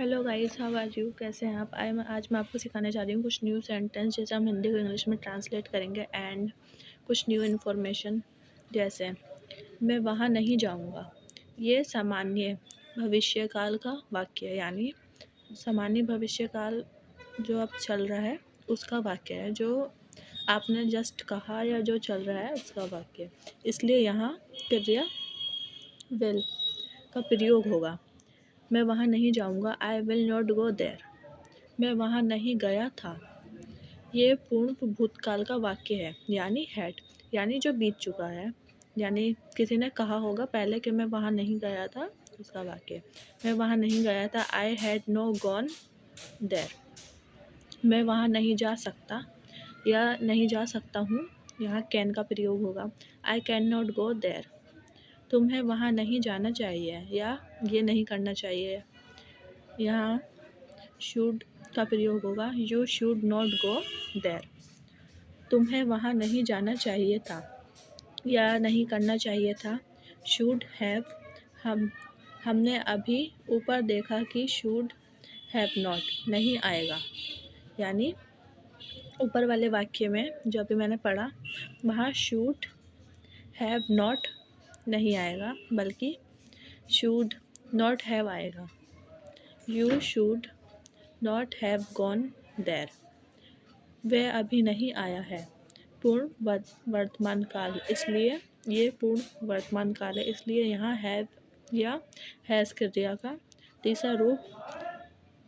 Hello guys, how are you? कैसे हैं आप? आज मैं आपको सिखाने जा रही हूँ कुछ न्यू सेंटेंस जैसे हम हिंदी को इंग्लिश में ट्रांसलेट करेंगे एंड कुछ न्यू इन्फॉर्मेशन। जैसे मैं वहाँ नहीं जाऊँगा। ये सामान्य भविष्यकाल का वाक्य है, यानी सामान्य भविष्यकाल जो अब चल रहा है उसका वाक्य है, जो आपने जस्ट कहा या जो चल रहा है उसका वाक्य। इसलिए यहाँ क्रिया विल का प्रयोग होगा। मैं वहाँ नहीं जाऊँगा। I will not go there. मैं वहाँ नहीं गया था। ये पूर्ण भूतकाल का वाक्य है, यानी हैड, यानी जो बीत चुका है। यानी किसी ने कहा होगा पहले कि मैं वहाँ नहीं गया था, उसका वाक्य। मैं वहाँ नहीं गया था। I had no gone there. मैं वहाँ नहीं जा सकता या नहीं जा सकता हूँ, यहाँ कैन का प्रयोग होगा। I can not go there. तुम्हें वहाँ नहीं जाना चाहिए या ये नहीं करना चाहिए, यहाँ शुड का प्रयोग होगा। You should not go there. तुम्हें वहाँ नहीं जाना चाहिए था या नहीं करना चाहिए था, शुड हैव। हमने अभी ऊपर देखा कि शुड हैव नॉट नहीं आएगा, यानी ऊपर वाले वाक्य में जो अभी मैंने पढ़ा वहाँ शुड हैव नॉट नहीं आएगा, बल्कि शुड नॉट हैव आएगा। You should not have gone there. वह अभी नहीं आया है। पूर्ण वर्तमान काल, इसलिए ये पूर्ण वर्तमान काल है, इसलिए यहाँ हैव या हैज़ क्रिया का तीसरा रूप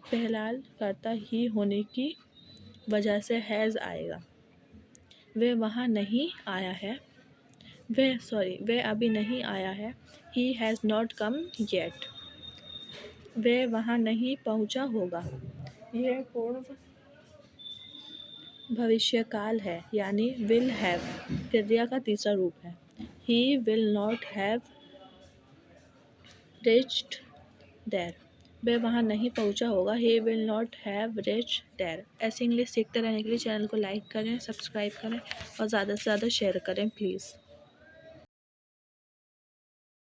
पहलाल करता ही होने की वजह से हैज़ आएगा। वह वहाँ नहीं आया है। वह अभी नहीं आया है। He has not come yet. वह वहाँ नहीं पहुँचा होगा। यह पूर्ण भविष्यकाल है, यानी विल हैव क्रिया का तीसरा रूप है। He will not have reached there. वह वहाँ नहीं पहुँचा होगा। He will not have reached there. ऐसे इंग्लिश सीखते रहने के लिए चैनल को लाइक करें, सब्सक्राइब करें और ज़्यादा से ज़्यादा शेयर करें प्लीज़।